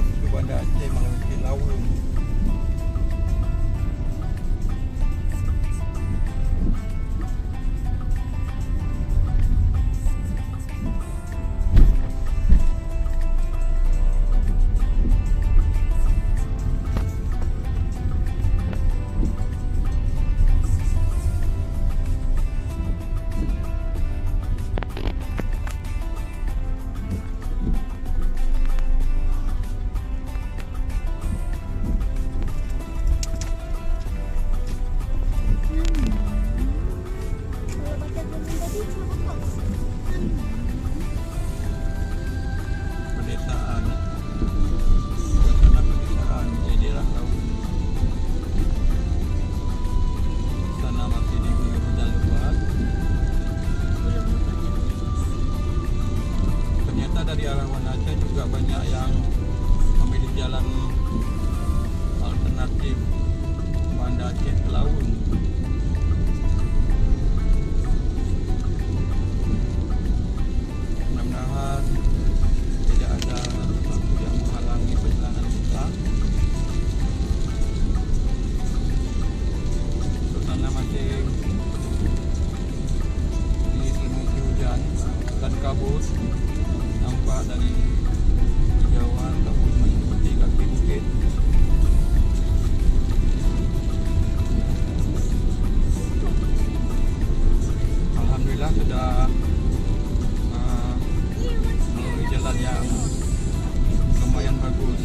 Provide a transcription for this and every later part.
ke Banda Aceh melalui Lawung. Dari arah Banda Aceh juga banyak yang memilih jalan alternatif Banda Aceh ke Lawung. Mudah-mudahan tidak ada sesuatu yang menghalangi perjalanan kita. Suasana masih diselimuti hujan dan kabut. Nampak dari kejauhan kabut seperti kaki bukit. Alhamdulillah sudah melalui jalan yang lumayan bagus.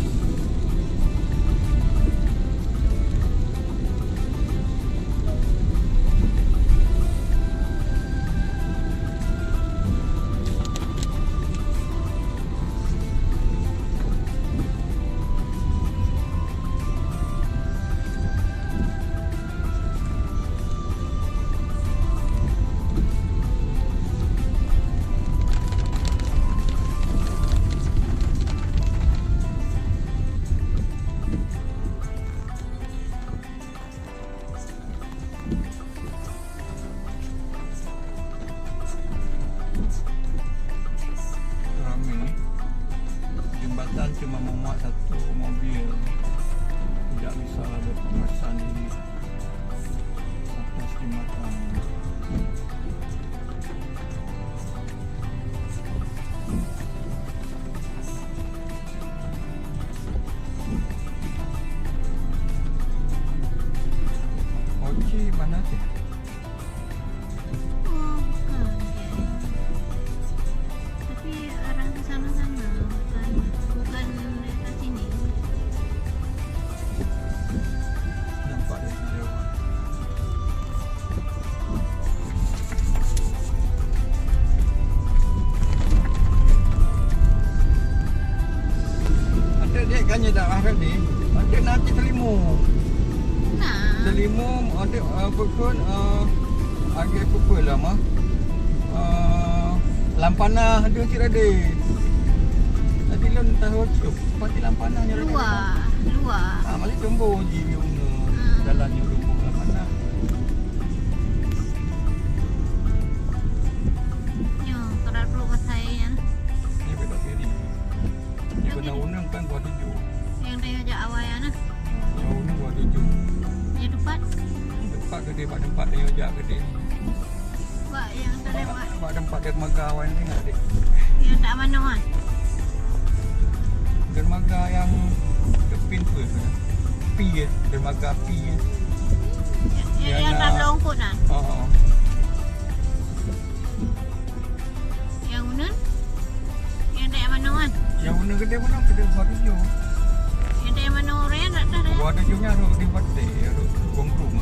Jembatan cuma memuat satu mobil, tidak bisa berpemasan di atas jembatan. Oci mana sih? Kanya dah arah ni, ada nanti Selimut. Selimut ada pukul agak pukul lah mah. Lampanah ada cik ada. Tadi lon tahu tu, pasti lampanah nya luar. Malik tumbuh je bunga. Jalannya tumbuh lampanah. Yo, kalau perlu ke saya. Ni betul kiri. Ni benar unang kan gua tuju. Yang dia ajak awal ya nah. Yang unang gua tuju. Yang depan. Tempat gede, pak tempat dia ajak gede. Pak yang terlewat. Pak tempat dermaga awan ni enggak dik. Yang tak mana kan? Dermaga yang kepin tu Pi ya, dermaga Pi ya. Yang tak longkut kan? Oh. Yang unun? Yang tak mana kan? Yang unun gede mana gede buat tuju. Yang tak mana orang tak ada. Buat tujunya ada di Pate, ada Gongkrung.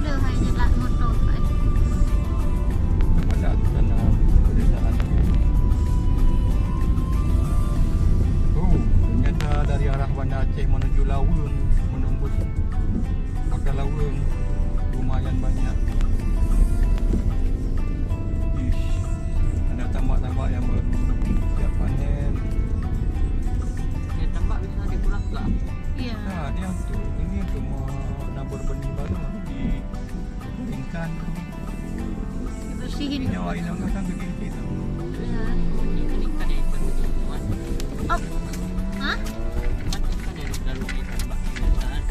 Leh hai jelas motor pak. Pada sana pedesaan. Ternyata dari arah Banda Aceh menuju Lawung, menembus kota Lawung lumayan banyak. Ada tambak-tambak yang siap panen. Ya tambak bisa dipulang. Ya. Ini kan yang tertutupan. Oh. Hah? Macam kan yang lalu ditambah kebiasaan.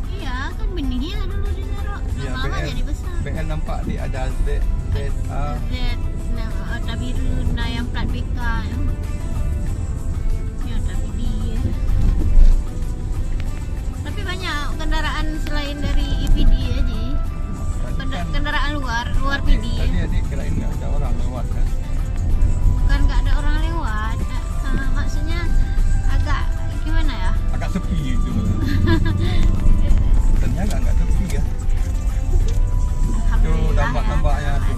Iya, kan benihnya dulu ditaruh. Ya, Lama-lama BL. jadi besar. BL nampak di ada Z, ZA. Z, nah, tabiru, nah yang plat BK. Ya, tapi dia. Tapi banyak kendaraan selain dari EPD aja. Kendaraan luar PD. Tadi adik kirain nggak ada orang lewat kan? Bukan nggak ada orang lewat. Maksudnya agak gimana ya? Agak sepi gitu. Ternyata nggak sepi ya. Tuh Alhamdulillah. tambak-tambaknya tuh.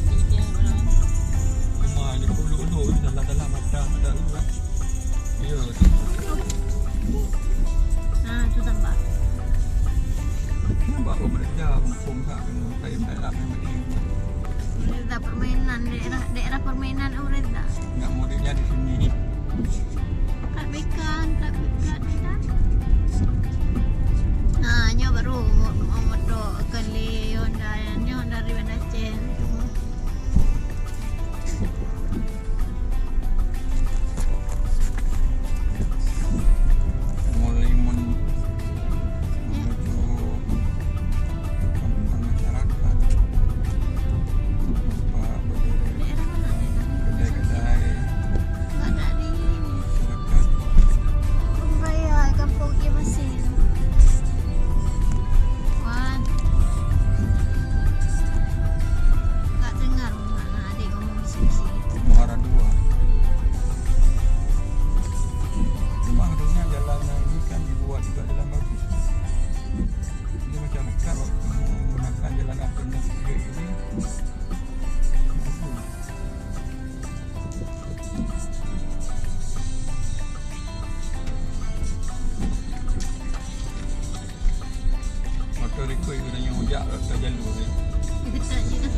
Ini orang Rumah ni ulu-ulu ni dalam-dalam ada juga. Ya, Nah, itu tambah. nampak bekerja kumpul kat kayak dalam ni. Reda permainan daerah permainan Reda. Enggak mudiknya di sini. Plat BK, plat Reda. Nah, nyo baru mau modok kali Honda yang Honda Riven Aceh. Mulai menuju kampung masyarakat. Nampak berdiri Daerah mana ni? kedai-kedai Enggak ada di ini. masyarakat. Kampung Raya, Kampung Imasin. Wan. Enggak dengar mana adik ngomong bisik-bisik gitu. Muara 2. Cuma harusnya jalan yang ini kan dibuat juga jalan bagus. Ini masyarakat waktu menggunakan jalan alternatif ini. Motor ikut gunanya ujak ke jalur ni. Dekat je dah.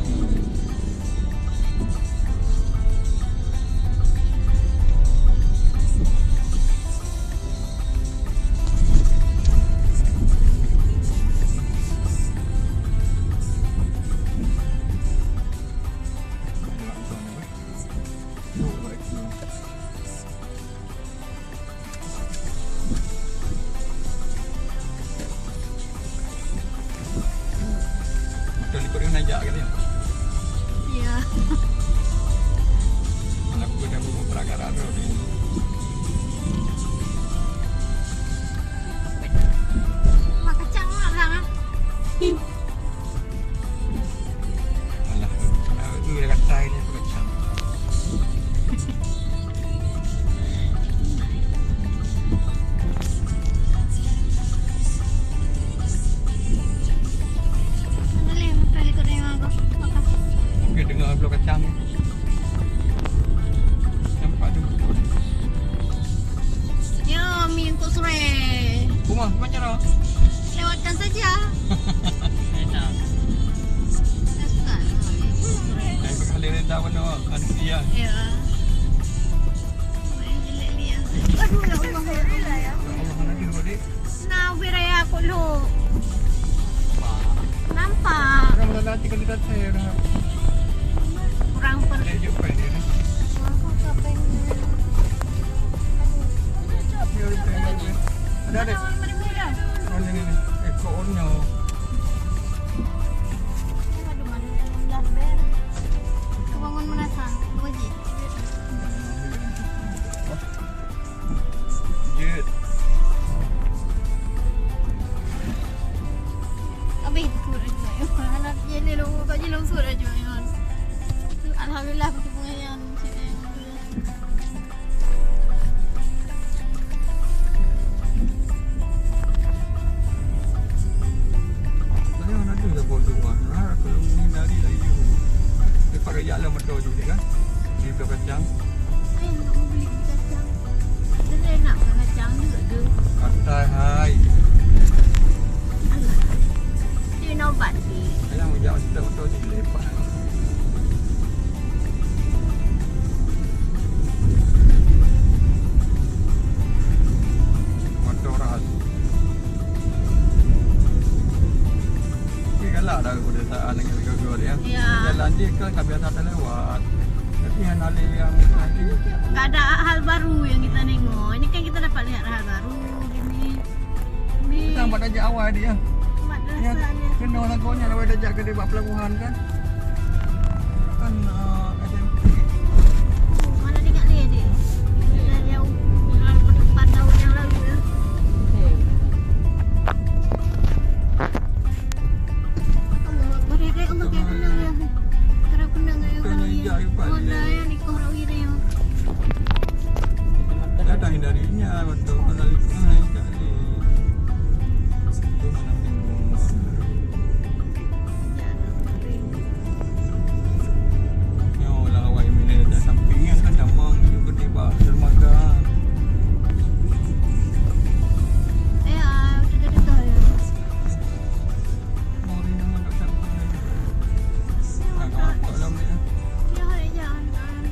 Motor ikut dia najak ke dia. Ya. Anak aku dah buku perakaran ni. Mak kacang mak lang ah. Alah, itu dia kata ini tu macam. Mana leh motor ikut dia mak aku. Makan. Okey, dengar blok kacang ni. Nampak tu. Yo, mi untuk sore. Rumah macam mana? Lewatkan saja. enak. Saya suka. Saya berkali reda mana Ansia. Ya. Main jelek dia. Aduh, ya Allah, ya. Ya Allah, mana dia tadi? Nah, beraya aku lu. Pak. Nampak. Orang dah nanti kali dah saya dah. Kurang per. Dia jumpa dia ni. Aku kapeng. Dia ada dia. Ada ada. Oh ni ni. Ekornya. Aduh, mana yang belas ber. Kebangun menasan. Wajib. Jet. Habis itu aja. Anak jelek lu, kau jelek usut aja. Alhamdulillah bertemu yang cik yang dulu. Tadi mana ada dah bodoh kan. Kalau menghindari lagi you. Dia pakai jalan motor juga kan. Di blok kacang. Nak beli kacang. Dia enak makan kacang juga tu. Katai hai. Alah. Dia nobat ni. Saya mau jalan sedap motor je lepas. Motor ras. Ini galak dah aku dah saat dengan gagal. dua dia. Ya. Jalan dia kan biasa tak lewat. Tapi yang ada yang lagi. Tak ada hal baru yang kita nengok. Ini kan kita dapat lihat hal baru gini. Ni Kita buat dajak awal dia. Yang madrasahnya. kena orang konya nak dajak ke dia buat pelabuhan kan. Kan SMP. Oh, mana dengar dia dia? Dah jauh. Dah 4 tahun yang lalu ya. Allah Akbar ya kayak Allah kayak kenang ya. Kerap kenang ya Kena orang hijau ya. ibat Oh dia. dah ya nikah orang dia ya. Datang darinya betul. Kalau lihat kali. Itu mana bingung. Yo lah awak ini dah sampingan kan damang juga tiba dermaga. Dekat-dekat ya. Mau ni nak tak sampai. Nak apa dalam ni? Ya hari jalan.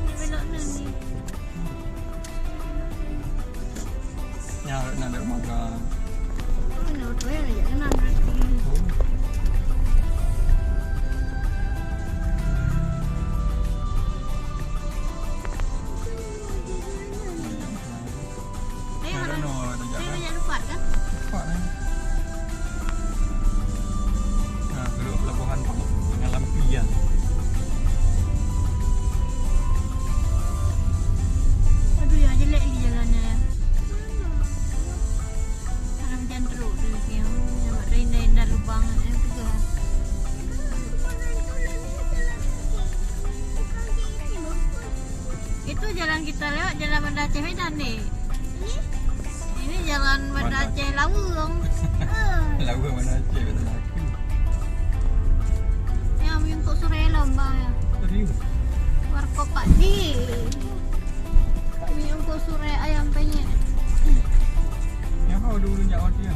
Ni belok ni. Ya nak dermaga. Oh, nak tu ya jalan berarti. Ada no dajak kan. Jangan lupa kan? Pak ni. Nah, duduk pelabuhan dengan lampian. Aduh ya jelek lagi jalannya ya. Orang jangan teruk dulu yang rendah lubang yang juga. Itu jalan kita lewat jalan Banda Aceh Medan nih. Ini jalan Banda Aceh Lawung. Lagu mana Aceh betul aku. Yang mingkuk sore lomba ya. Serius. Warkop Pak Di. Mingkuk sore ayam penyet. Yang kau dulunya awak dia.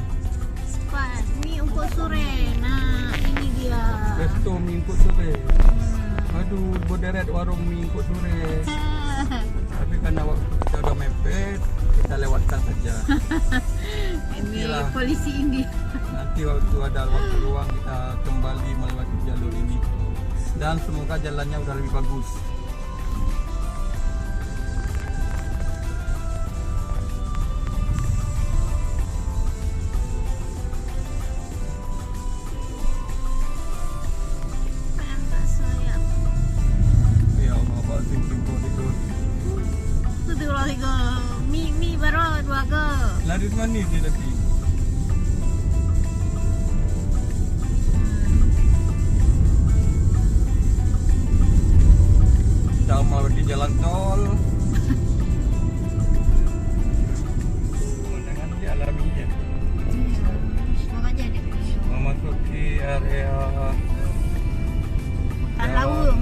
Pak, mie ungkuk sore. Nah, ini dia. Resto mingkut sore. Aduh, berderet warung mingkut sore. Tapi karena waktu kita dah mepet, kita lewatkan saja. Ini Yalah. polisi India. Nanti waktu ada waktu luang kita kembali melewati jalur ini. Dan semoga jalannya udah lebih bagus. Pantas saya. Ya Allah, pasti tunggu. Itu kalau tiga mie baru dua ke. Lari mana dia tapi? Kita melewati jalan tol. Dengan dia alaminya. Makanya dia Memasuki area hutan lawung.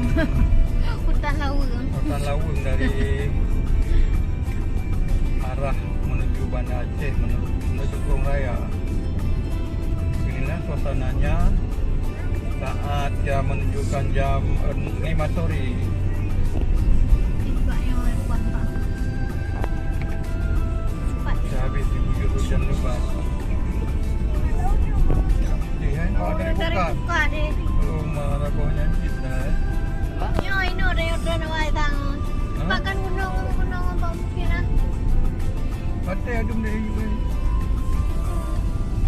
Hutan lawung. Hutan Lawung dari arah menuju Banda Aceh menuju Kurung Raya. Inilah suasananya saat dia menunjukkan jam 5 sore. Juga yang lepas pak. Cepat. Dah habis diguyur hujan lebat. Lihat kau dari Dari buka. buka deh. Rumah rabohnya kita. Yo, ini udah nawai tang. Makan gunung apa mungkin ah. Batai ada benda juga.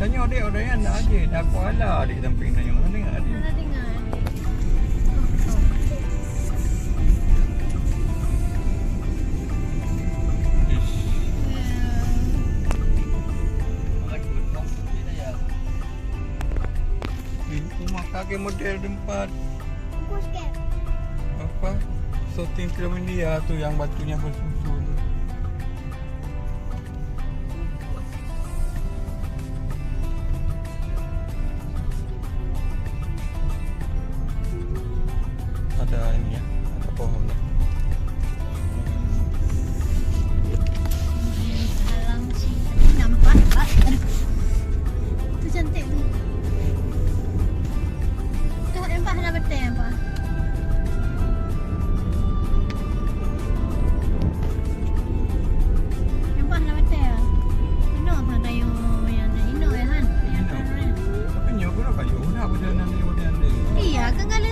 Tanya ada yang nak aje. Dah kuala di samping tanya. Mana tengok ada. Mana dengar. Rumah kakek model tempat Bungkus ke? apa? Shooting film India tu yang batunya bersusun. Ada ini ya, ada pohon. Alang sih. Nampak pak. Aduh. Tu cantik tu. Tu nampak dah betul apa? Nampak dah betul ya? Ino apa kayu yang ino ya kan? Yang Ino. Tapi nyo ko na kayo. Wala ko dyan na niyo dyan. Iya, kan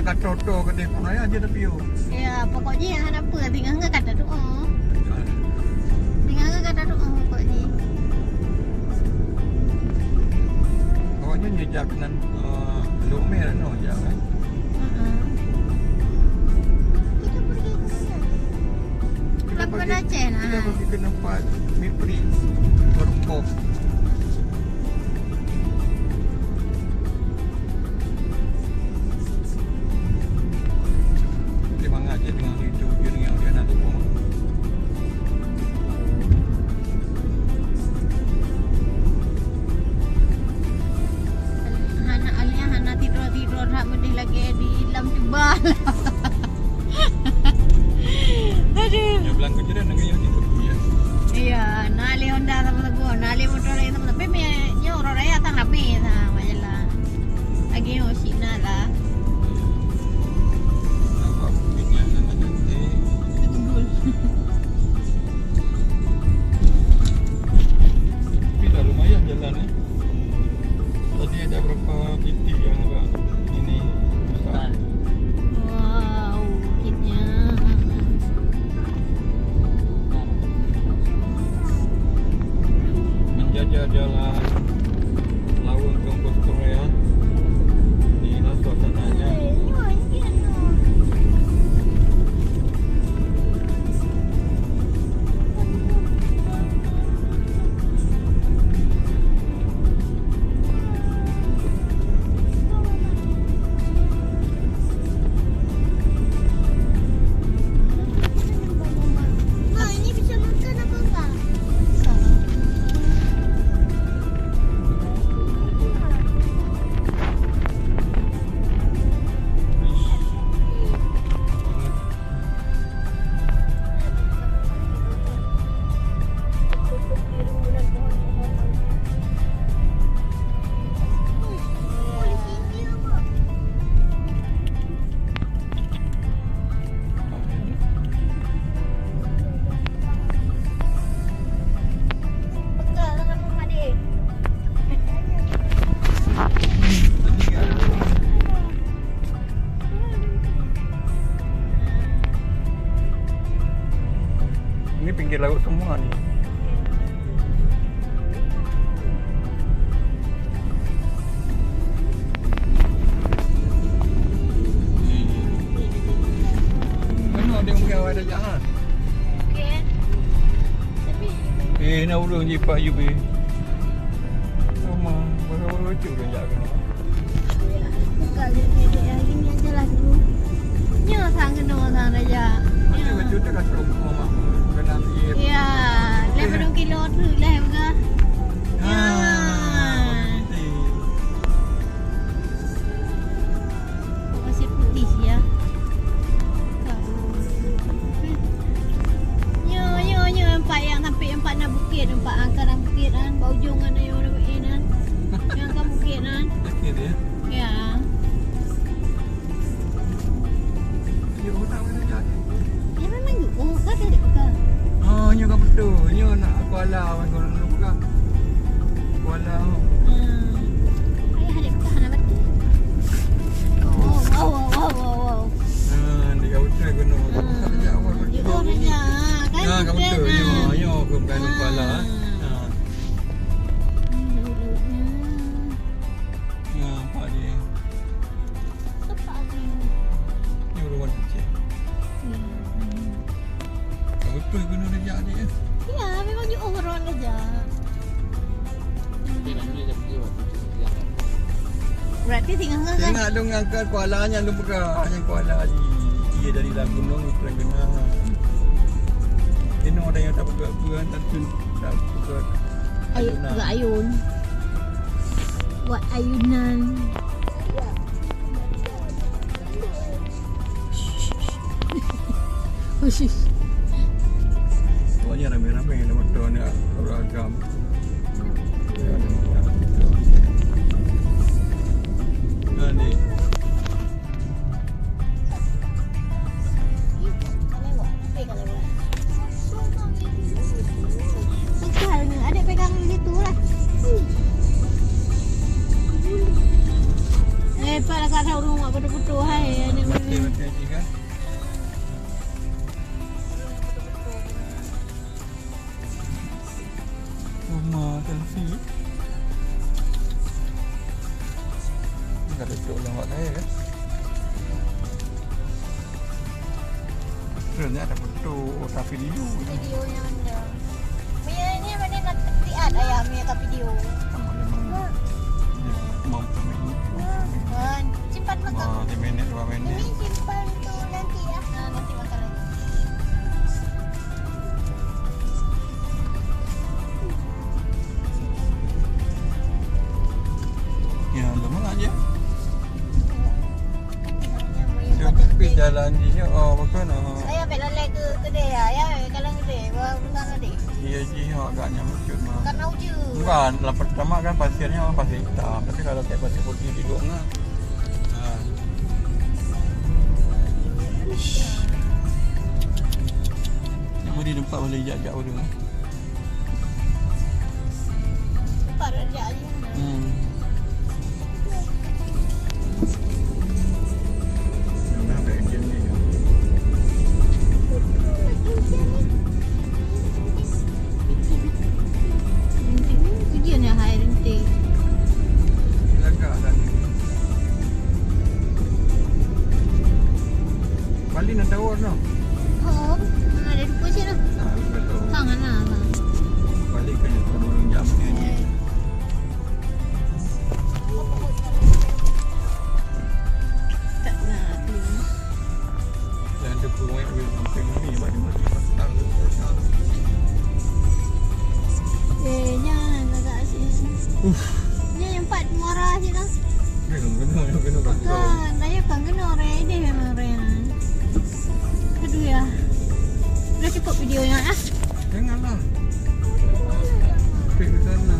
kat toto ke dia pun aja tapi yo. Ya, pokoknya yang apa tinggal enggak kata doa. Tinggal enggak kata doa pokoknya. Pokoknya nyejak dengan lumer no jangan. Kita pergi ke mana? Labuan Aceh lah. Kita pergi ke tempat Mipri Berkop. Dia mangat je dengan itu je dengan dia nak tunggu. Hana alia hana tidur hak mendih lagi di dalam jubal. Aduh. Dia bilang kerja dah nak kaya di tepi ya. Iya, nali Honda sama tebu, nali motor lagi sama tebu. Tapi nyo orang raya tak rapi sama je lah. Lagi nyo sina lah. Nampak bukitnya sangat cantik. Betul. Tapi dah lumayan jalan ni. Tadi ada berapa titik yang agak ini besar. Wow, bukitnya. Menjajah jalan laut Kampus Korea. Inilah suasananya. Nah, ini bisa makan apa enggak? Ini pinggir laut semua ni. Mana dia mungkin awak ada jahat? Okey. Tapi Nak ulung je Pak Ayub eh. Sama, baru-baru lucu dia jahat kena. buka dedek hari ni aja lah dulu. Nyo sang kena sang raja. Macam baju dia kat rumah mak. Kena dia. Ya, lepas 2 kilo tu lah buka. Ha. Pasir putih ya. Nyo empat yang sampai empat nak bukit, empat angkaran bukit kan, bau jungan ayo dah bukit kan. Yang kamu bukit kan. Okey dia. Ya. Dia orang mana jahat. Ya memang tu. Oh, kan ada buka. Oh, nyo kan betul. Nyo nak Kuala kalau nak buka. Kuala. Ayah ada buka hana betul. Wow. Dia betul kena. Dia awal Dia orang saja. Kan. Ya, kamu betul. Nyo ke bukan Kuala. Ha. Ya, Pak dia. Ni rumah kecil. Betul kena rejak dia. Ya, memang dia orang saja. Dia nak ni dah pergi waktu tu. Yang Berarti tinggal kan? Tengok dong angkat Kuala nya lu buka. Hanya Kuala di dia dari dalam gunung bukan kena. Kena orang yang tak buka bukan tak buka. Ayun, buat ayun. Buat ayunan. Khusus. Pokoknya ramai-ramai yang motor ni beragam. Ni Pegang, adik pegang di situ lah. Lepas lah kat rumah betul-betul hai. Rumah selfie. Enggak ada cok lewat saya kan. Sebenarnya ada foto atau video. Video yang ada. Punya ni mana nak lihat ayam punya kat video. Sama memang dia mampu main. Kan, simpan makan. 1 minit 2 minit. Ini simpan tu nanti ya. Nanti makan lagi. Ya, lama aja. Yang Tapi jalan dia oh bukan saya ambil lalai ke kedai ya. Ya, kalau kedai bawa pulang kedai. iya ji agaknya mungkin mah. Karena uju. Bukan, lah pertama kan pasirnya orang pasir hitam, tapi kalau kayak pasir putih di luar nah. Yang boleh nampak boleh jajak dulu. Cepat aja aja. Ada engine ni. Ujian ya hai rintik. Lagak dah ni. Balik nak tahu no. Oh, mana ada rupa sini? Nah, betul. Tangan lah. Balik kan yang terlalu jam ni. Tak nak keluar. Yang ada peluang yang sampai ni bagi masih patang. Jangan agak sini. Ni yang 4 muara sini. Kena bagi tahu. Kan, saya kan kena orang ini memang orang. Aduh ya. Dah cukup videonya ah. Janganlah. Pergi ke sana.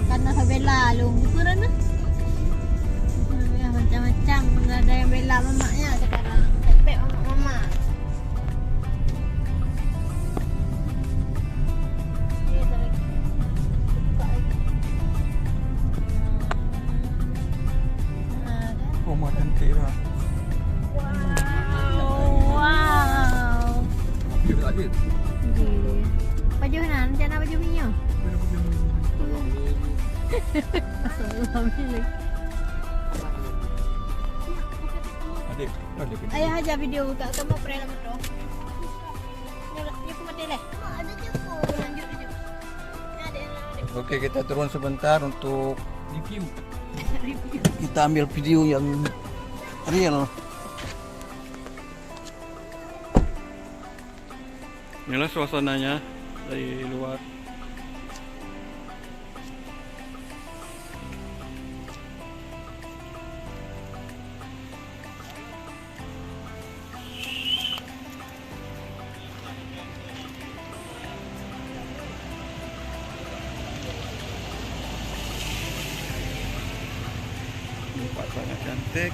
Karena saya bela lu, bukan na? Ya macam-macam, ada yang bela mamaknya sekarang. Tepek mama. Rumah cantik lah. Wow. Dia tak ada. Baju mana? Rencana baju minyak? Alhamdulillah. Adik, ada ke? Ayah ajar video kat kamu pernah lama tu. Ni aku mati leh. Ada cukup. Lanjut. Ada. Okey, kita turun sebentar untuk Review. kita ambil video yang real. Inilah suasananya dari luar. Nampak sangat cantik.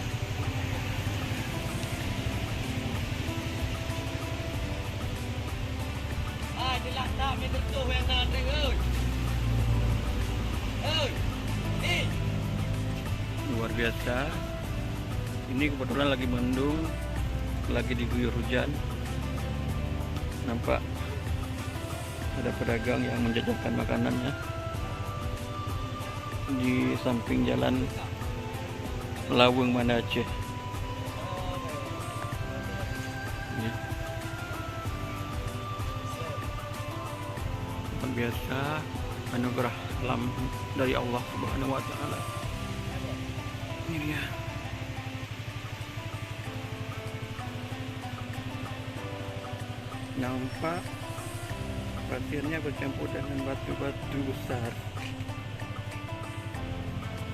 Luar biasa. Ini kebetulan lagi mendung, lagi diguyur hujan. Nampak ada pedagang yang menjajakan makanannya di samping jalan Laweng Banda Aceh. Ya. Luar biasa, anugerah alam dari Allah Subhanahu wa taala. Ini dia. Nampak pasirnya bercampur dengan batu-batu besar.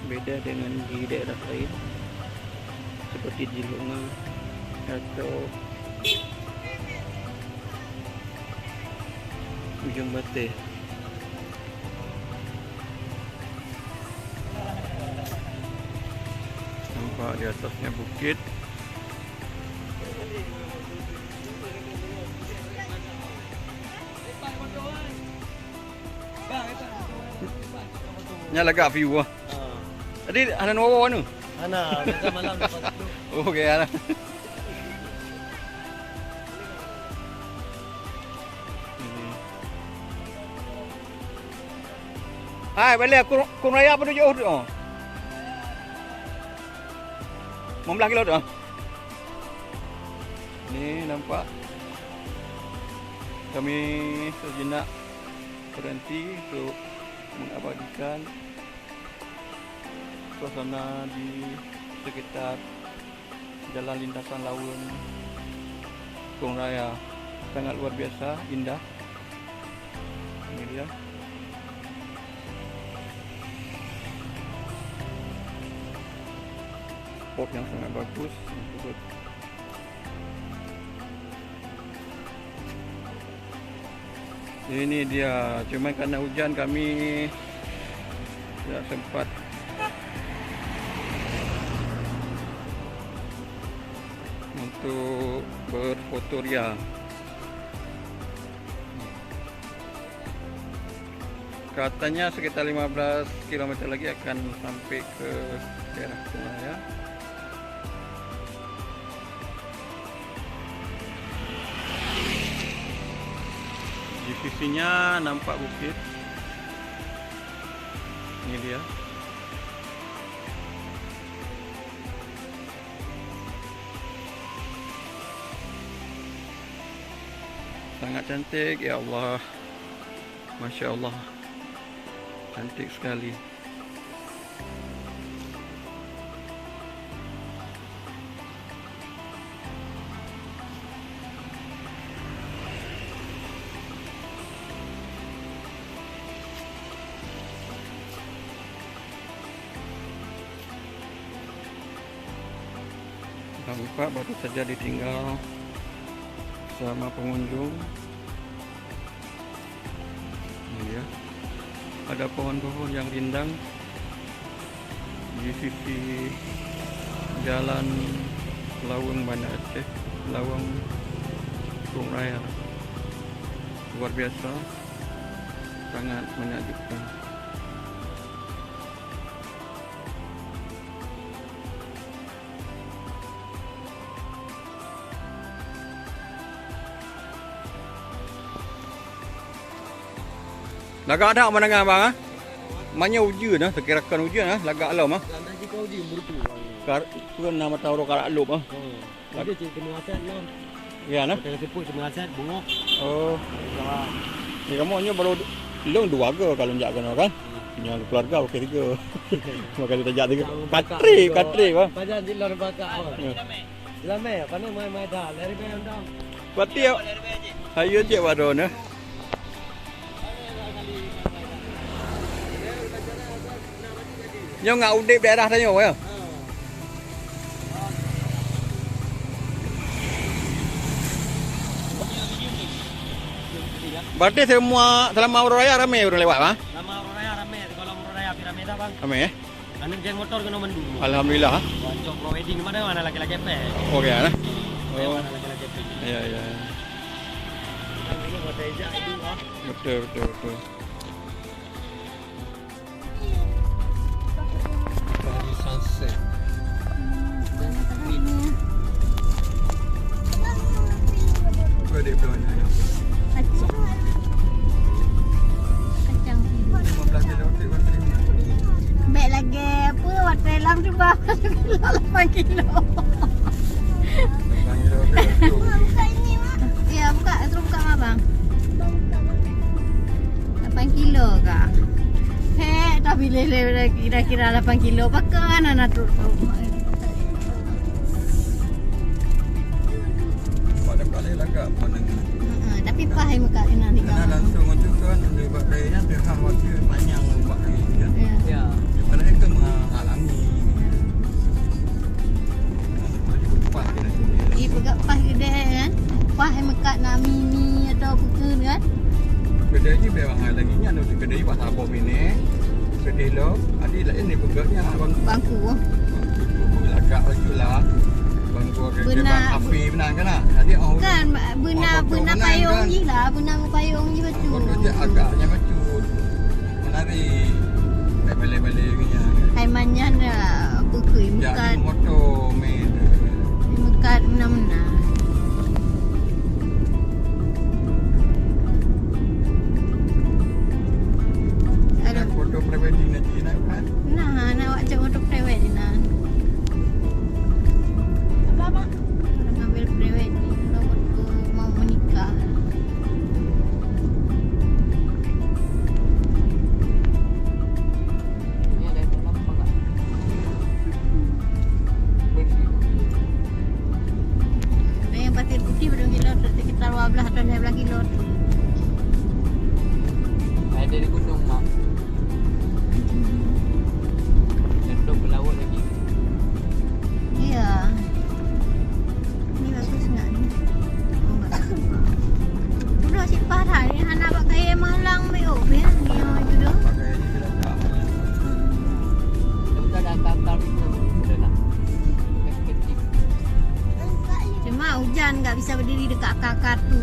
Beda dengan di daerah lain seperti di Lunga atau Ujung Bate. Nampak di atasnya bukit. Nyala gak view ah. Tadi ada nawa mana? Ana, kita malam dapat tu. Oh, okey ana. Ini Hai, balik Kung Raya apa tujuh tu? Membelah kilo tu. Ni nampak. Kami sejenak berhenti untuk mengabadikan suasana di sekitar jalan lintasan Laweng Kung Raya. Sangat luar biasa, indah. Ini dia. Spot yang sangat bagus. Ini dia, cuma karena hujan kami tidak sempat untuk berfotoria. Katanya sekitar 15 km lagi akan sampai ke daerah Kung Raya. Di sisinya nampak bukit. Ini dia. Sangat cantik, ya Allah. Masya Allah. Cantik sekali. Nampak baru saja ditinggal sama pengunjung. Ini ya, ada pohon-pohon yang rindang di sisi jalan Laweng Banda Aceh, Laweng Kung Raya. Luar biasa, sangat menakjubkan. Lagak ada mana dengan abang ah? Manya ujian ah, sekirakan ujian ah, lagak alam ah. Lantai jika uji berutu. Pun nama tahu karak alum ah. Ada cerita mengaset lah. Ya nah. Kita sepuluh mengaset bunga. Oh. Ni kamu hanya baru long dua ke kalau jak kena kan? Punya keluarga okey tiga. Cuma kali tajak tiga. Katri bah. Pajan di luar bakak. Lama ya, panas mai dah. Lari mai undang. Berarti ayo je baru nah. Nyo ngau udip daerah tanya ya. Berarti semua selama Urang Raya ramai orang lewat bang? Selama Urang Raya ramai, kalau Urang Raya ramai dah bang. Ramai ya? Anu geng motor kena mendu. Alhamdulillah. Untuk pro wedding mana laki-laki pe. Okey nah. Oh, mana laki-laki pe. Ya. Ini buat ejak itu ah. Betul. Dari sunset. Kode belanja ya. Kacang. 15 kilo Bek lagi apa? Waktu dalam tu bawa 8 kilo. 8 kilo betul. Ya, buka. Terus buka abang. 8 kilo kah? Hei, tapi lele kira-kira 8 kilo. Pakai anak tu. Pada kali lagak menengah. Tapi pahai muka kena tiga. Karena langsung macam tu kan lewat raya terhang waktu panjang lembak ni kan. Ya. Daripada itu menghalangi. Jadi berpas dia nanti. Ih, pegang pas gede kan? Pahai muka nak mini atau bukan kan? Kedai ni memang lagi nya nak kedai bahasa bom ini. Kedai lo, adi lain ni pegaknya abang Bangku. lagak lagi lah. Bang gua kerja Benar. bang api benar kan lah. Jadi oh. Kan benar payung kan? je lah, benar payung je betul. Kau kerja agaknya macut. Menarik. Balik-balik ni ya. Hai manyan bukui Jadi bukan motor main. bukan mana-mana. Ada Foto dan saya lagi lot. Ada di gunung mak. Cenderung berlaut lagi. Iya. Ini bagus enggak nih? Oh enggak. Udah si parah ni anak pakai malang meo ya. Dia juga. Pakai ini tidak tak. Kita dah tatar itu sudah nak. Kecil. Cuma hujan enggak bisa berdiri dekat kakak tu.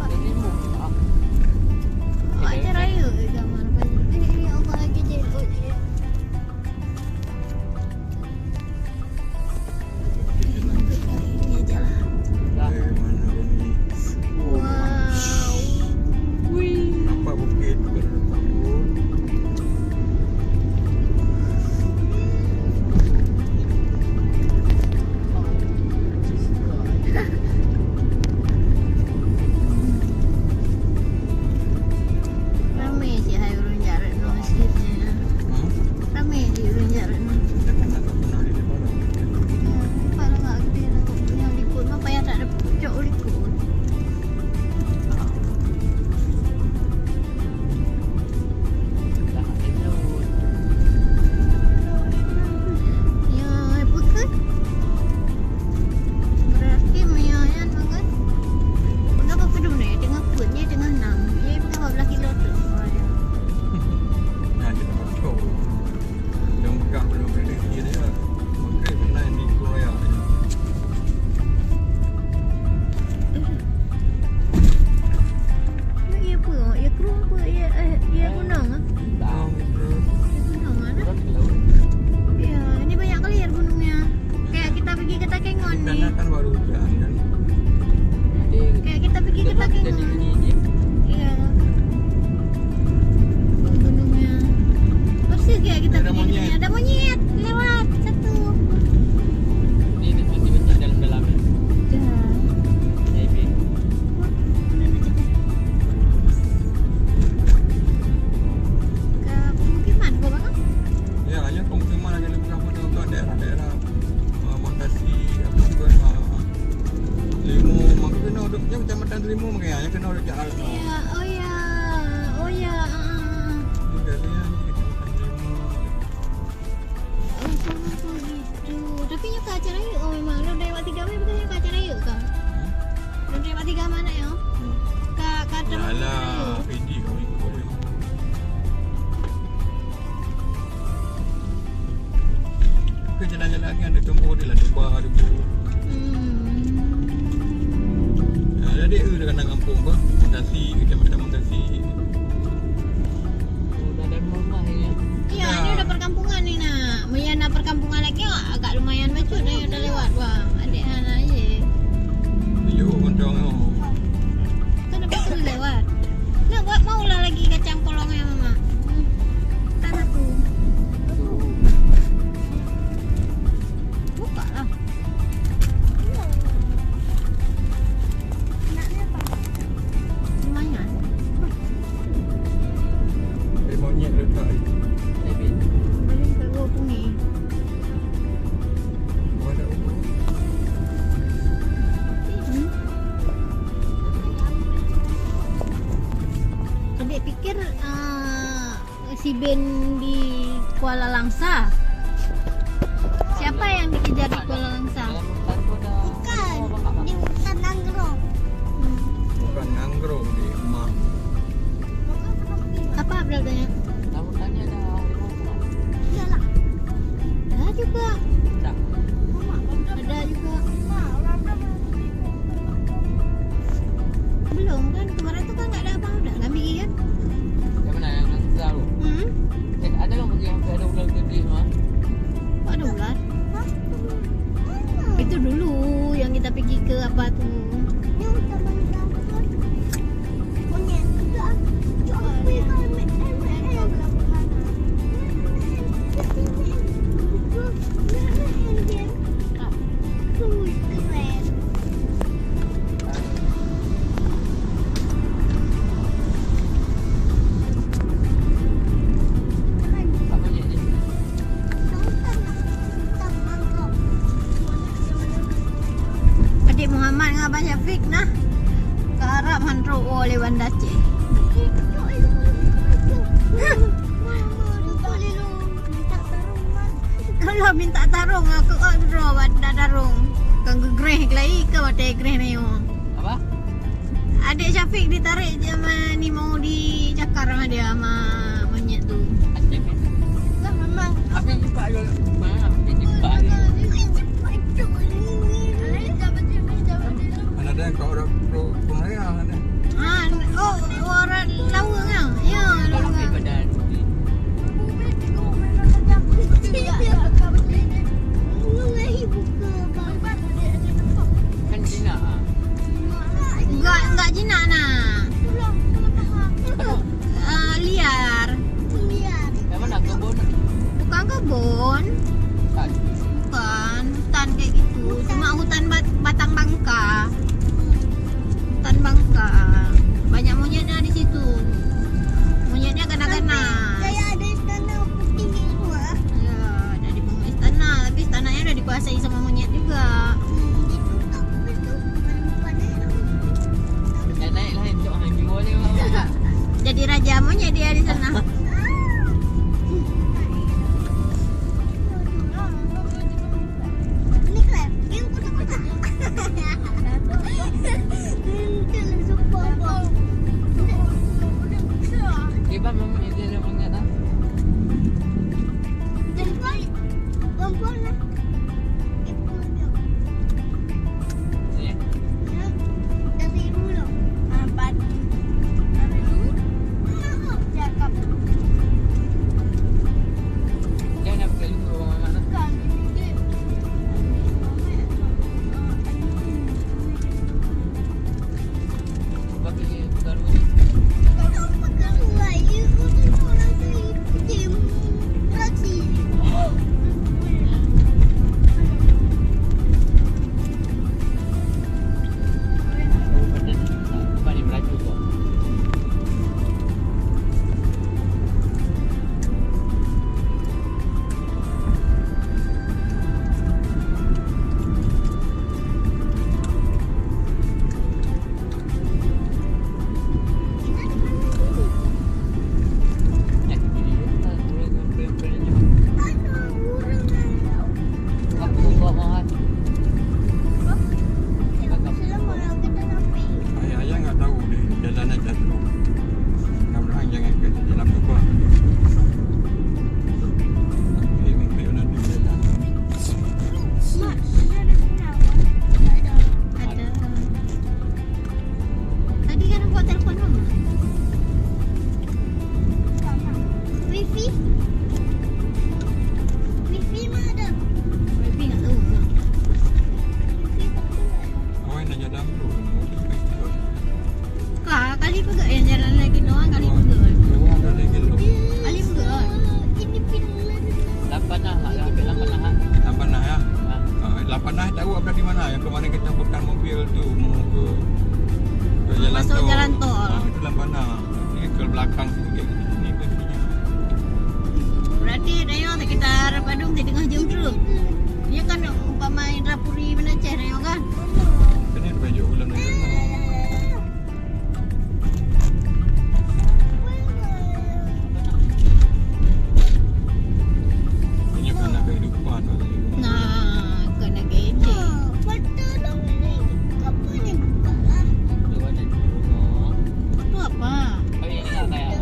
Ini mu. Ajar raya ke gambar baju. Ini Allah lagi jelok je. Ini aja lah. Dah. Mana ni? Wow. Wih. Nampak bukit tu kan tambun. Ramai je hai urang jarak no masjidnya. Ramai je urang jarak no. Kita kan tak pernah di depan. Kalau enggak gede lah yang likut mah payah tak ada pucuk likut. Dah ada laut. Ya, bukan. Berarti meyayan banget. Kenapa kedua ni tengah putnya tengah 6. Dia tengah 12 kilo tu. Nah, kita macam yang pegang belum ada dia dia. Mungkin kena di Korea. Ya apa? Ya kru apa? Ya gunung ah. Dah. Ya gunung mana? Turun ke laut. Ya, ini banyak kali air gunungnya. Kayak kita pergi ke Takengon ni. Karena kan baru hujan kan. Jadi Kayak kita pergi ke jadi Takengon. ini je. Iya. Gunungnya. Persis kayak kita Ada pergi ke monyet. sini. Ada monyet lewat satu. Ini masih banyak dalam-dalam ni. Dah. Maybe. Ke pemukiman kau bang? Ya, hanya pemukiman aja lebih ramai untuk daerah-daerah Montasi apa pun Limu, maka kena duduknya macam Matan Limu makanya kena duduk jalan. Iya, oh ya, oh ya. Ini kalian kita Matan Limu. Oh gitu. Tapi nya ke acara yuk. Oh memang lu dari Wati Gamai bukannya ke acara yuk kau? Lu dari Wati Gamai mana ya? Ke kata Yalah, PD kau ikut dia. Ke jalan-jalan lagi ada tempoh dia lah, Dubah ada bu. Ya, jadi dekat kampung apa? Montasi, kecamatan Montasi. Sudah ada rumah ini. Iya, Ya. ini udah perkampungan ni nak. Meyana perkampungan lagi agak lumayan bacut dah yang udah lewat bang. Adik anak aje. Yo, kontong oh. Kan dapat tu lewat. Nak buat maulah lagi kacang polongnya mama. Tak satu. Buka lah. Lumayan. Ada monyet letak ni. Maybe. Boleh ke gua pungi. Ada apa? Adik pikir si Ben di Kuala Langsa. Siapa yang dikejar di Kuala Langsa? Dalam hutan tu ada. Bukan. Oh, Di hutan mangrove. Bukan mangrove di emak. Apa beratnya? Dalam hutannya ada harimau tu. Iyalah. Ada juga. Tak. Ada juga. Belum kan? Kemarin tu kan tak ada abang udah kan pergi kan? Yang mana yang Langsa tu? Ada kan pergi sampai ada ular gede tu ah. Kok ada ular? Itu dulu yang kita pergi ke apa tu? Tak banyak je. Selamat dengan Abang Syafiq nah. Ke Arab Handro oleh Wanda Aceh. Kalau minta tarung aku draw pada tarung. Kang gegreh lagi ke pada gegreh ni. Apa? Adik Syafiq ditarik je sama ni mau dicakar sama dia sama monyet tu. Aceh ni. Kan memang Apa yang cepat juga? Mana? Apa yang cepat ni? Ada yang kau orang raya ada. Oh, orang Lawang kan? Ya, Kalau Lawang. pergi badan. Kan Cina. Enggak jinak nah. Liar. Yang mana kebun? Bukan kebun. Tak. Bukan hutan kayak gitu. Cuma hutan batang bangka. Hutan bangka. Banyak monyetnya di situ. Monyetnya kanak-kanak. Kayak ada istana putih gitu ah. Ya, ada di bawah istana. Tapi istananya udah dikuasai sama monyet juga. Gitu tak betul. Yang naik lah untuk hang jual ni. Jadi raja monyet dia di sana. Ini kan game kotak-kotak. Terus sumpah. Iban memang dia ada banyak dah. Perempuan lah. Ni. Dari dulu. Empat. Cakap. Jangan nak pergi dulu orang mana. Bagi baru ni. Kenapa keluar? Ibu tu orang tu tim lagi. Tempat ni melaju tu. Ayah enggak tahu dia jalannya jatuh. Mudah-mudahan jangan ke dalam tu. Nanti mimpi nanti jalan. Ada. Tadi kan buat telefon mama. Wifi? Wifi mana ada? Tapi enggak tahu. Wifi tak ada. Awak nak jalan dulu. Kali pegak yang jalan lagi doang kali pegak. Keluar ada lagi lu. Kali pegak. Ini film Lapan lah, nak ambil lapan lah. Lapanah ya. Lapanah tahu apa di mana yang kemarin kita putar mobil tu mau ke jalan Masuk tol. jalan tol. Itu Lapanah. Ini ke belakang sikit ni pastinya. Berarti Dayo sekitar Padung 3 jam tu. Dia kan umpama Indrapuri mana Aceh Dayo kan. Ini baju ulang ni. Ini kerana kehidupan. Nah, kena gede. foto dong ini. Apa ni buka lah? Tu ada di rumah. Itu apa? Oh ini tak kayak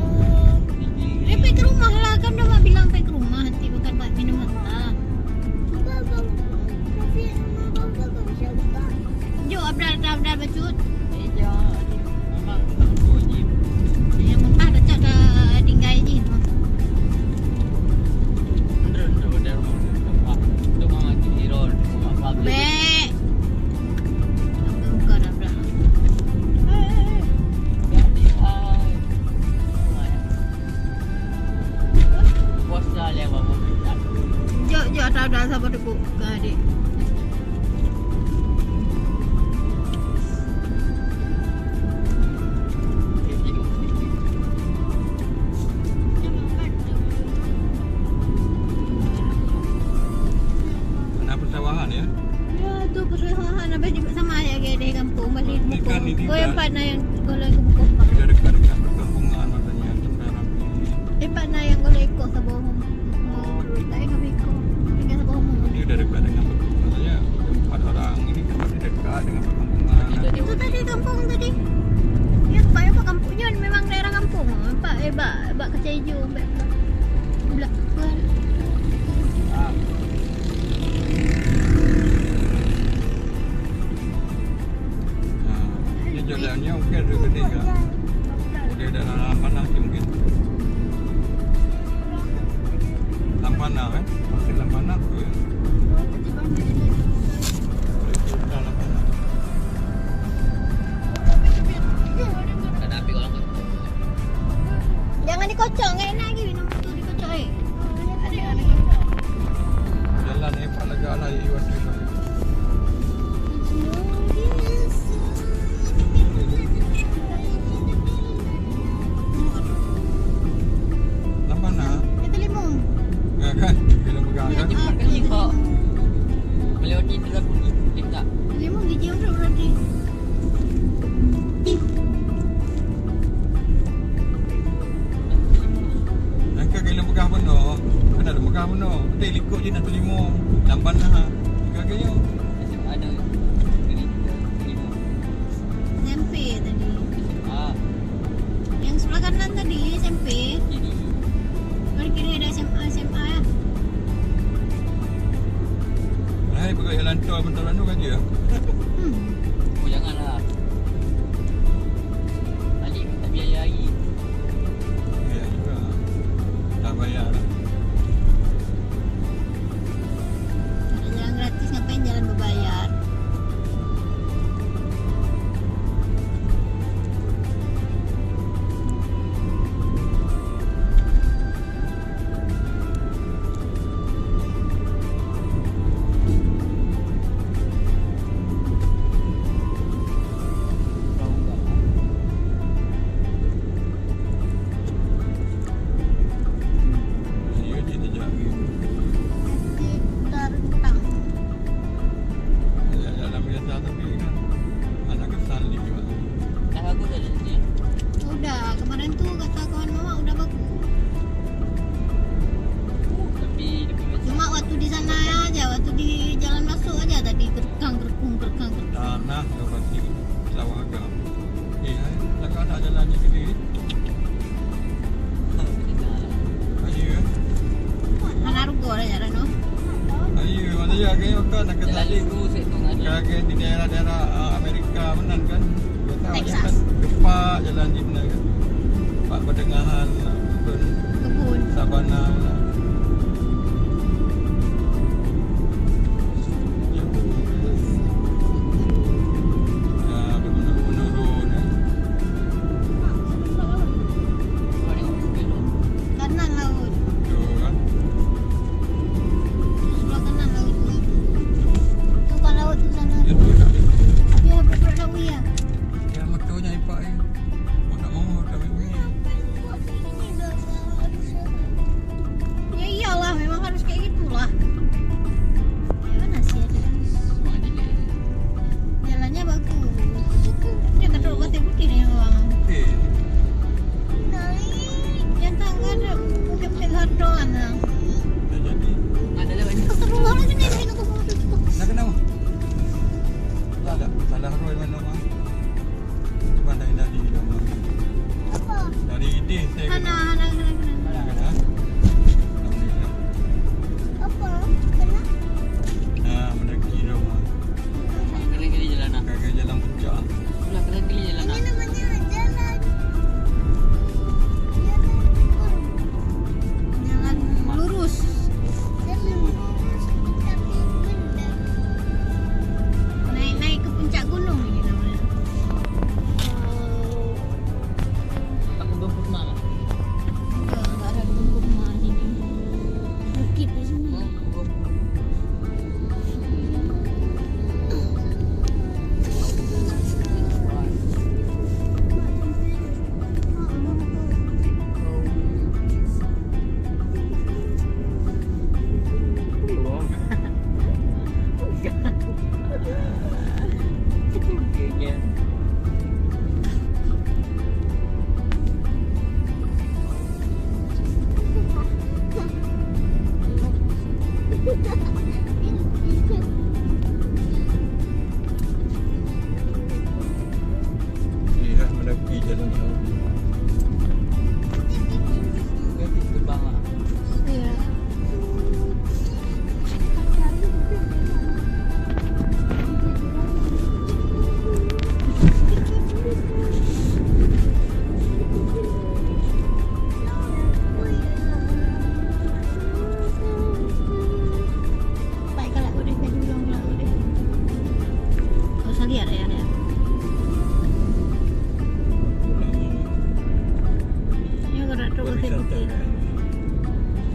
Dia pergi ke rumah lah kan dah mak bilang pergi ke rumah nanti bukan buat minum mentah. Bang. Tapi bang bisa buka. Jom Abdal becut. meja. Memang bunyi. Yang mentah dah cak dah tinggal je. Ndro dari rumah. Tu mama di road, rumah public. Bek. Bukan Abdal. Jadi hai. Bos dah lewat mobil. Jom Abdal sabar dulu ke adik. Mana persawahan ya? Ya tu persawahan habis sama ya gede balik Ini kan ini Oh yang kan. Pak Na yang golek ke Bukopang. Tidak dekat dengan perkampungan makanya kendaraan ini. Pak Na yang golek ikut sa bawah mau tak ingat ikut. Tinggal sa bawah mo. Ini udah dekat dengan maksudnya 4 orang ini kan masih dekat dengan perkampungan. Itu tadi kampung tadi. Ya Pak kampungnya memang daerah kampung. Pak Pak Keceju Belak. Ini jalannya mungkin ada gede kan. Dia ada Lampana sih mungkin. Lampana kan? Masih Lampana tu ya. Lampana. Kena ambil orang tu. Jangan dikocok, enggak enak lagi minum tu dikocok ada. Jalan ni Pak Lega lah Iwan tu. Lampana. Kita limau. Ya kan? Bila pegang kan? Cepat kali kau melewati dalam bunyi. Tak. Limau gigi orang berarti. Angka kena pegang penuh. Kena ada pegang penuh. Nanti likut je nak tu lima. Lampana. Kagaknya. Ada ini juga. SMP tadi. Ah, Yang sebelah kanan tadi SMP. ini. Kalau kiri ada SMA ya. Hai, pegang jalan tol bentar tu kan je. Oh janganlah. Balik tak biaya lagi. Ya juga. Tak bayar lah. Ada jalan gratis ngapain jalan berbayar? Tahu tak? Ya, dia tak lagi. Sekitar Rentang. Ya, jalan biasa tapi kan anak kesan lagi pak. Dah bagus dah ni. Udah kemarin tuh kata kawan mama udah bagus. Tapi Cuma waktu di sana aja, waktu di jalan masuk aja tadi gerkang. Tanah yang pasti sawah agam. Tak ada jalan je sendiri. Ayo. Manargo lah jalan no. Ayo, mana ya kaya kan nak jalan tadi. dulu set tu ada. Kaya di daerah-daerah Amerika menan kan. Kita tahu Texas. kan gepak jalan di mana kan. Pak pertengahan Kebun. Sabana. Kanan laut. Sebelah kanan laut tu. Tu kan laut tu sana. Ya berapa laut ya? Ya motornya ipak ni. Mau tak mau tak main. Lihat menepi jalan ni. Ganti terbang lah. Ya. Baiklah udah baju long lah udah. Kau usah lihat ya dia. Ya gerak tu betul-betul.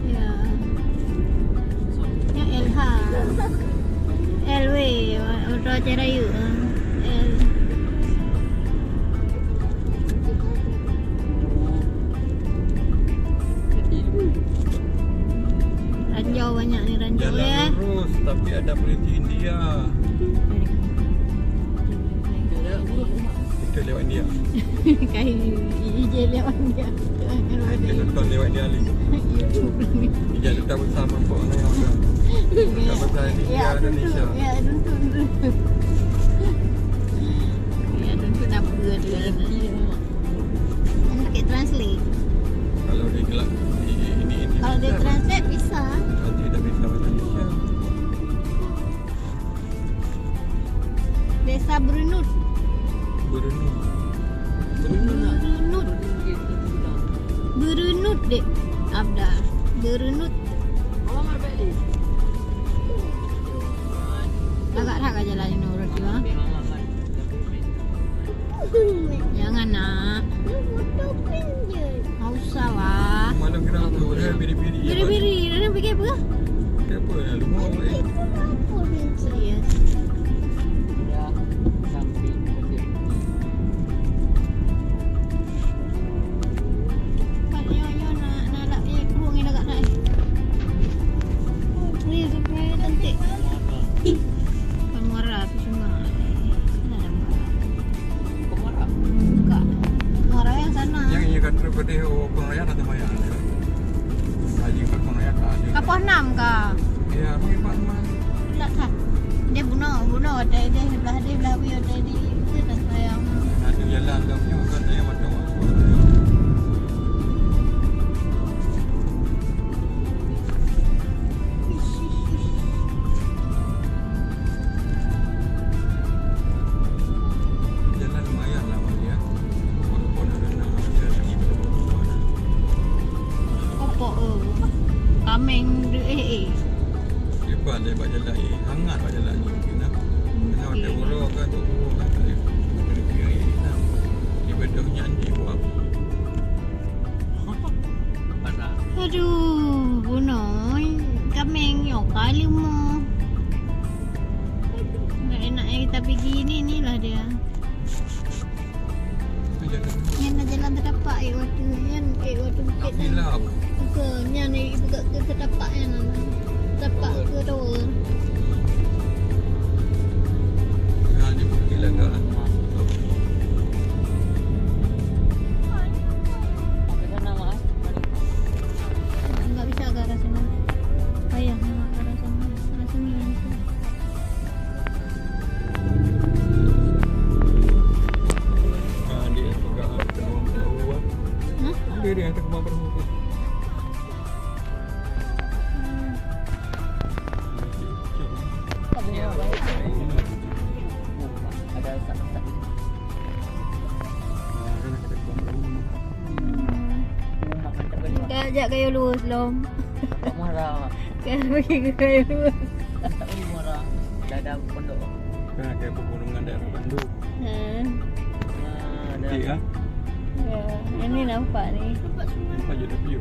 Ya. Ya LH. LW Auto Cerayu. L. Ranjau banyak ni ranjau Jalan ya. lurus tapi ada polisi India. Kita lewat India. Kain je lewat dia. Kita nonton lewat India ni. Dia duta besar mampu orang yang ada. Duta besar India Indonesia. Ya, tuntun. Ya, tuntun apa dia. Kan pakai translate. Kalau dia gelap ini Kalau dia translate bisa. nanti dah bisa bahasa Indonesia. Desa Brunut. Brunei. Brunut. Brunut dek. Abda. Brunut. Orang mana balik ni? Agak tak aja jalan ni urut dia. Memang makan. Jangan nak. Foto pinjam. Tak usah lah. Mana kira tu dia biri-biri. Biri-biri. Dia nak pergi apa? Apa yang lumah ni? Apa pinjam? Serius. Dah samping betul. Pak nyonya nak lak ni kurung ni dekat nak. Ni supaya cantik. Muara tu semua. Ada muara. Kau marah? Enggak. Muara yang sana. Yang ini kata pada orang raya atau maya. Haji kat orang raya kah? Kapal 6 kah? Ya, pakai mana? Tak tak. Dia bunuh ada dia belah dia itu tak sayang. Ada jalan dah punya kan saya macam apa. Jalan lumayan lah dia. Walaupun ada nama dia lagi berapa. Kopok kameng Lepas dia buat jalan ni, hangat buat jalan ni mungkin lah. Kena ada buruk kan, tu buruk kan. Kena kira lah. Dia betul nyanyi buat apa. Mana? Aduh, bunuh kameng yo kali mo. Enggak enak kita pergi ni lah dia. Yang nak jalan terdapat waktu bukit Tapi lah, ke yang ni buka ke terdapat yang terdapat ke tower. dia bukit lah kan. Sampai sana mak. Enggak bisa ke arah sana. Payah nak ke arah sana. Arah sini yang bisa. Dia juga tengok perahu lah. Hah? Dia yang tengok perahu tu. Ada sak-sak. Makan tak boleh. Enggak ajak kayu lurus lom. Tak marah. Kan pergi ke kayu lurus. Tak boleh marah. Dah ada pondok. Kan ada pegunungan daerah Bandung. Ada. Okey ah. Ya, ini nampak ni. Nampak je dah view.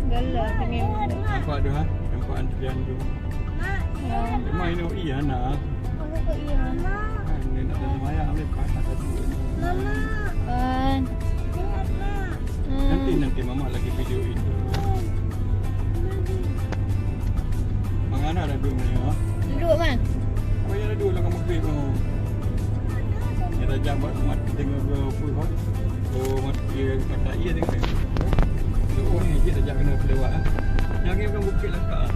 Galak pengen. Nampak tu ha? Nampak antrian tu. Ya. Main no iya nak. Aku kok iya. Kan dia nak dalam ayam lepas ada dua. Mama, Kan. lihat mak. Nanti mama lagi video itu. Mangana ada dua ni ha. Duduk man. Apa yang ada dua lah kamu beli kamu. Dia dah jam buat mati tengok berapa kau. Oh mati kata iya tengok. Oh ni je dah jam kena lewat ah. Yang ni bukan bukit lah kak.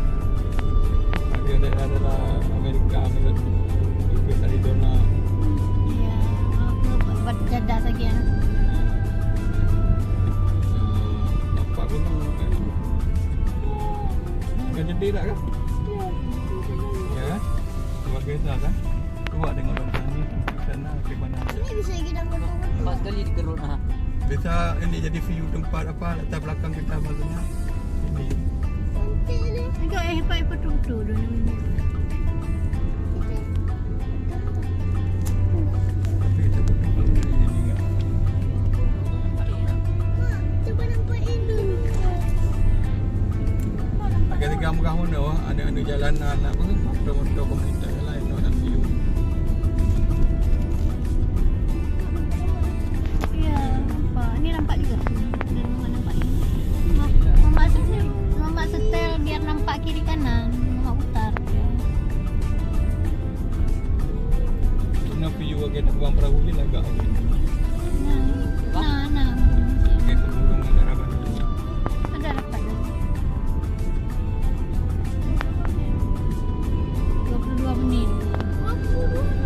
luar biasa kan. Cuba tengok longkang ni sana ke mana. Ini bisa kita foto. 4 kali dikerut ha. Bisa ini jadi view tempat apa latar belakang kita maksudnya. Ini. Cantik ni. Agak hebat tu dulu ni. Tapi kita foto kalau dari sini enggak. Mak, cuba nampak Indonesia. Ketika muka mana ada jalanan apa tu motor-motor komunitas yang lain nak view. Ya, nampak. Ni nampak juga. Dan rumah nampak ni. Mama setel biar nampak kiri kanan. Mama putar. Nak view agak nak buang perahu je lah agak. Nah. Okey, turun darah batu. Ada dapat dah. 22 menit.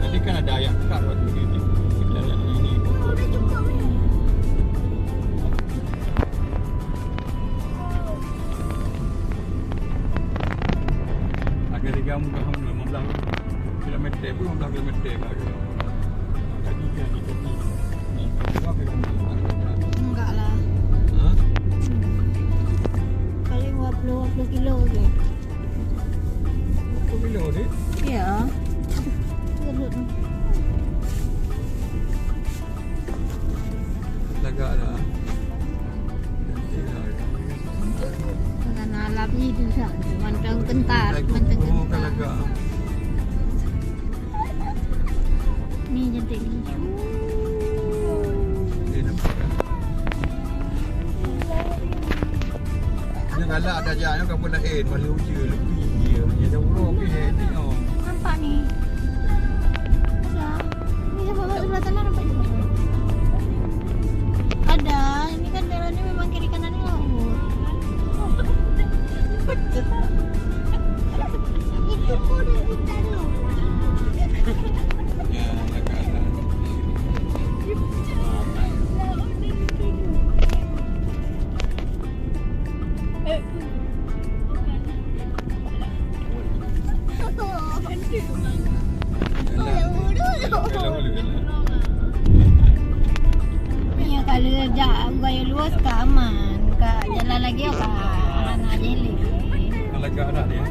Tadi kan ada ayat kad waktu ni. Kita ayat ini. Oh, dah cukup ni. Agak tiga muka mana 15 kilometer pun 15 kilometer baru. Tadi kan di tepi. Ni berapa kilometer? Enggak lah. Ha? Paling 20 kilo je. Berapa kilo ni? Ya. Gerut. Lagak dah. Nanti lah. Dengan alam ni tu sah. Mantang kentar, mantang Oh, kan kentar. lagak. Ni cantik ni. Dia nampak kan? Dia galak ada jalan kan pun lain. Malu je lebih je. Dia dah urut ke tengok. Nampak ni. Ada. Ni sampai sebelah sana nampak juga. Ada. Ini kan jalan ni memang kiri kanan ni laut. Itu pun dah kita dulu. Ya, lagak lah. Ni kalau gaya luas ke aman. Kak jalan lagi ya kak. Anak jeli. Lagak dah dia.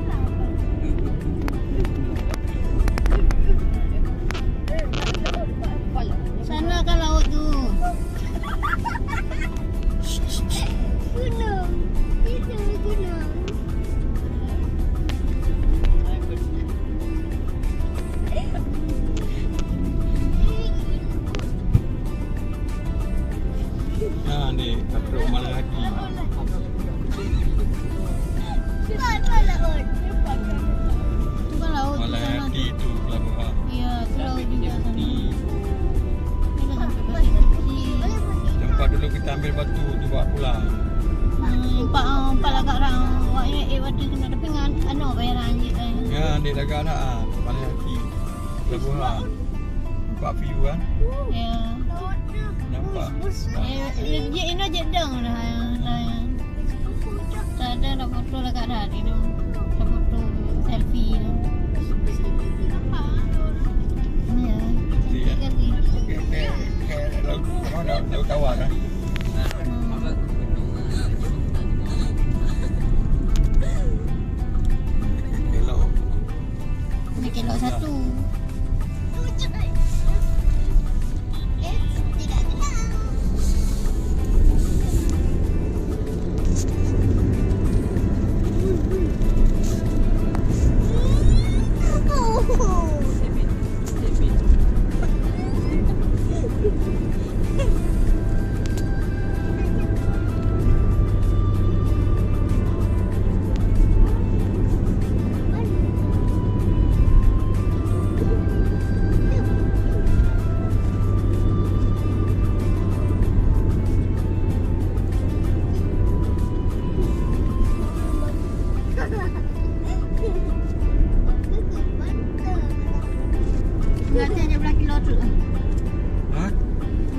Sana kan laut tu. Gunung. Itu gunung. Ha ni, Katro Malaki. Mana laut? Tu kan laut tu sana. Malaki tu pelabuhan. Ya, tu laut juga sana. Ni Ni dah sampai pasir kecil. tempat dulu kita ambil batu tu buat pulang. Empat lagak orang. Awaknya waktu kena tapi dengan anu bayaran je. Ya, ni lagak dah. Malaki pelabuhan. Nampak view kan? Ya. Nampak. Dia ini je deng dah. Tak ada dah foto lagak dah ni. Dah foto selfie dah. Ya. Cantik kan? Kali. Okey, laut tawar kan? Elok. Ni kelok satu. Tidak tenang. Oh. Nanti aja belah kilo tu. Ha?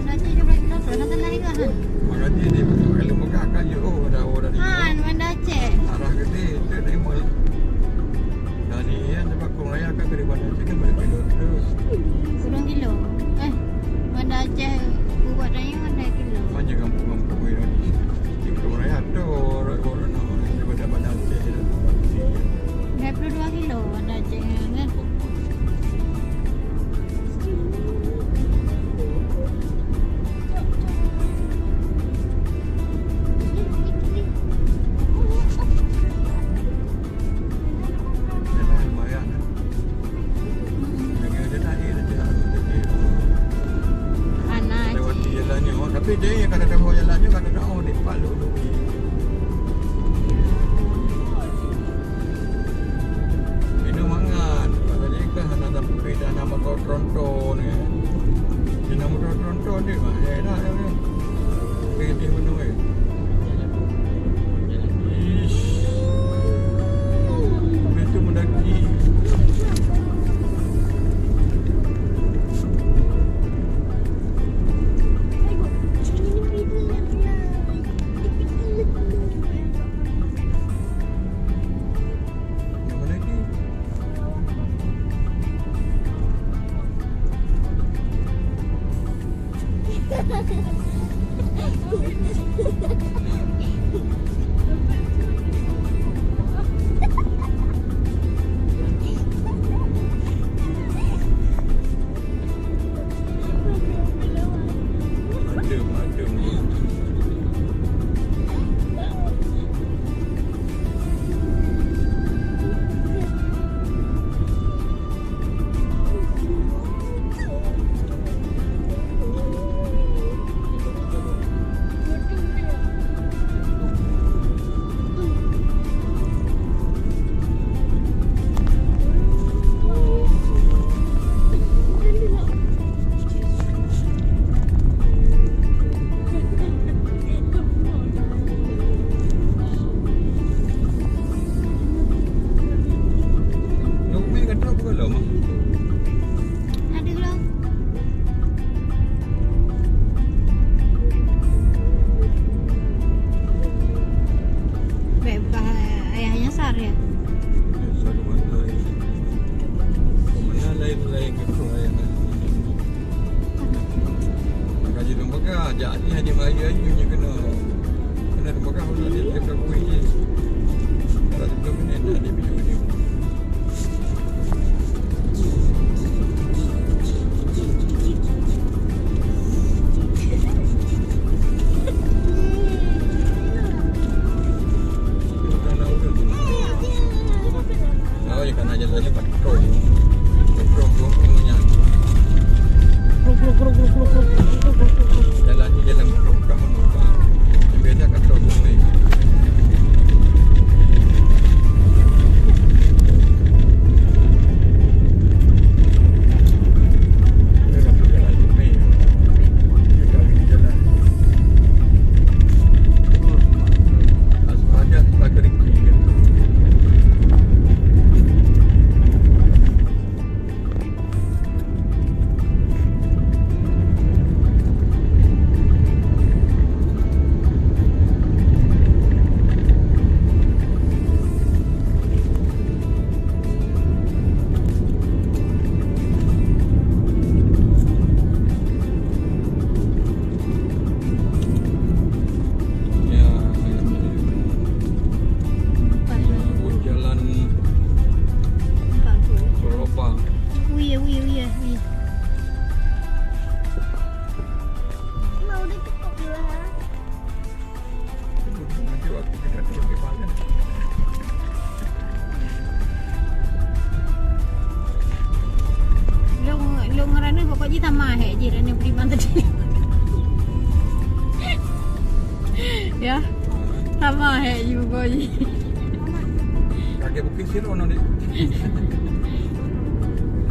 Nanti aja belah kilo tu. Nanti lari ke Han? Makanya dia masuk kalau buka akan je. Oh, dah orang ni. Han, mana Aceh? Arah gede, dia dari mall. Dari yang sebab kurang raya kan dari mana? Saya je yang kata dah jalan je kata dah di Palu tu. Minum hangat. Tadi kan hana tak pergi dah nama kau tronton ni. Dia nama kau tronton ni mah. Ya dah ya. Pergi di mana weh? Ish. Betul mendaki. Jadi hadi mari ayunya kena dibakar orang dia dekat kuih je. Kalau tu kena nak dia video ni. Bapak je tamah je dan yang beriman tadi. Ya. Tamah je bapak je. Kakek Bukit Siron ni.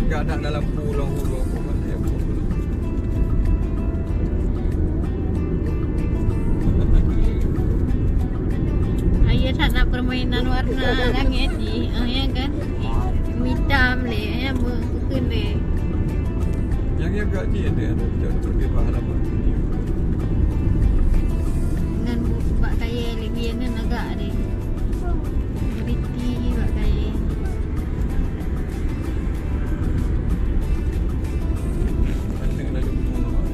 Enggak ada dalam pulau apa mana ya. Ayah tak nak permainan warna langit ni. Ya kan? Hitam le, ya bukan le. Yang agak je dia ada pergi halaman ni. Dengan buat kaya lagi ni agak ni. Beriti buat kaya. Pandang dah jumpa orang.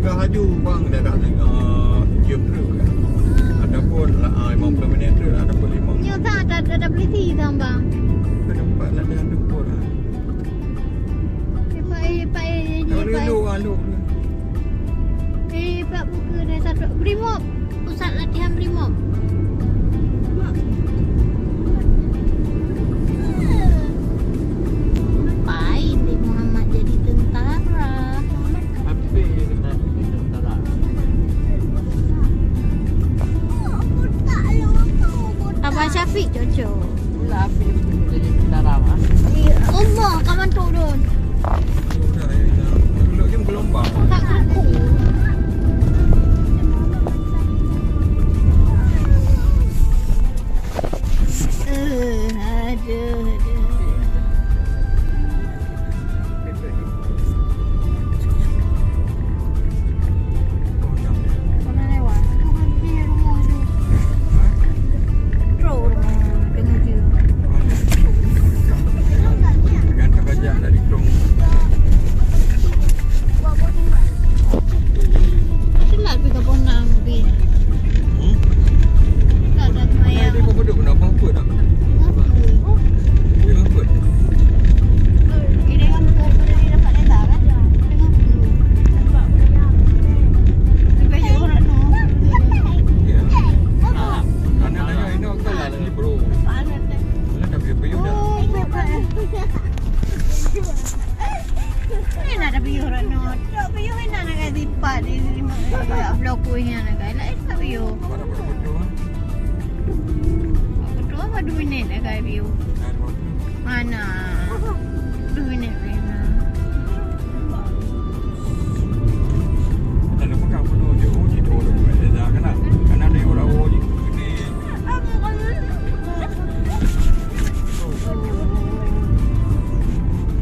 Agak laju bang daerah jam truk kan. Ataupun 50 minit tu ataupun 5 Nyo tak ada beli ti tambang. ke tempat lah dengan tempur lah. Pak Lu. Pak buka dah satu Brimob. Pusat latihan Brimob. Ngapain ni Muhammad jadi tentara? Tapi kita tentara. Abang Syafiq cocok. Pula api jadi tentara mah. Allah, kaman turun. Lu je gelombang. Tak kaku. Aduh. Mana lewat? Aku kan di rumah tu. Terus rumah dengan dia. Dengan tergajak dari Krong. Telat pergi ke Bonang pergi. Tak ada semayang. Dia pun duduk nak apa tak? Dia apa? Ini kan dia dapat letak kan? Tengah lebih banyak orang tu. Ya. Anak nanya ini okey lah ni bro. Mana dah biar dah. Oh, ini nak ada biar orang tu. Tak biar ni nak nak zipat ni. Blok kuihnya nak gaya. Lain tak biar. Pada bodoh. Betul apa 2 minit nak gaya biar? Mana? 2 minit mana? Dan apa kau pun dia oh itu orang dah kena dia orang oh ni.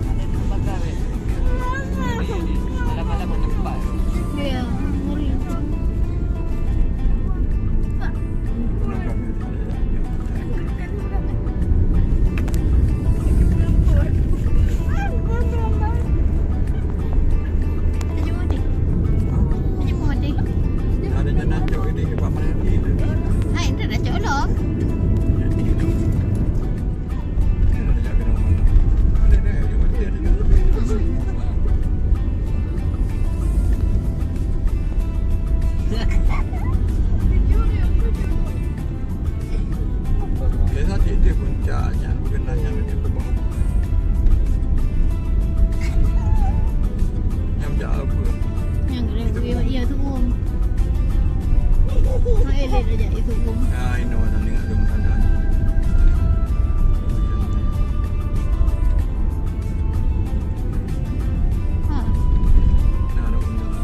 Ada tempat kami. Malam-malam ada tempat. Ya, ngeri. Ada jalan jauh ini ke Pak Melati tu. Hai, dah dah colok. Biasa dia puncaknya bukan nanya macam tu bang. Yang jauh apa? Yang kena ya tu um. Mai le aja itu um. Ah, ini orang dengar dong tanda. Ha. Nah, ada undang.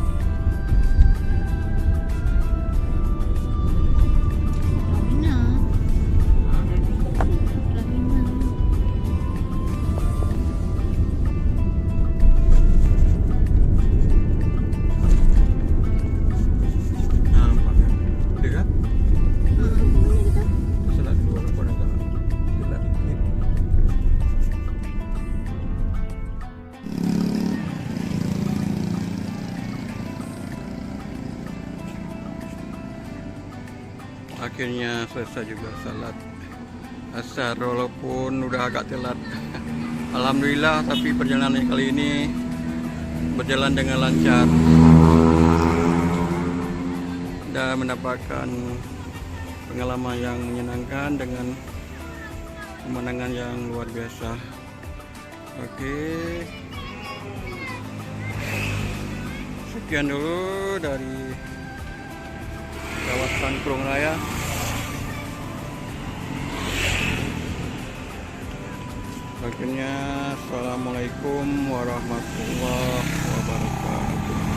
Ravina. Ravina. Nampak kan? Dia kan? Ha. Salah dua orang agak gelap sikit. Akhirnya selesai juga salat asar walaupun udah agak telat. Alhamdulillah, tapi perjalanan kali ini berjalan dengan lancar dan mendapatkan pengalaman yang menyenangkan dengan pemandangan yang luar biasa. Okey, sekian dulu dari kawasan Krong Raya. Akhirnya, assalamualaikum warahmatullahi wabarakatuh.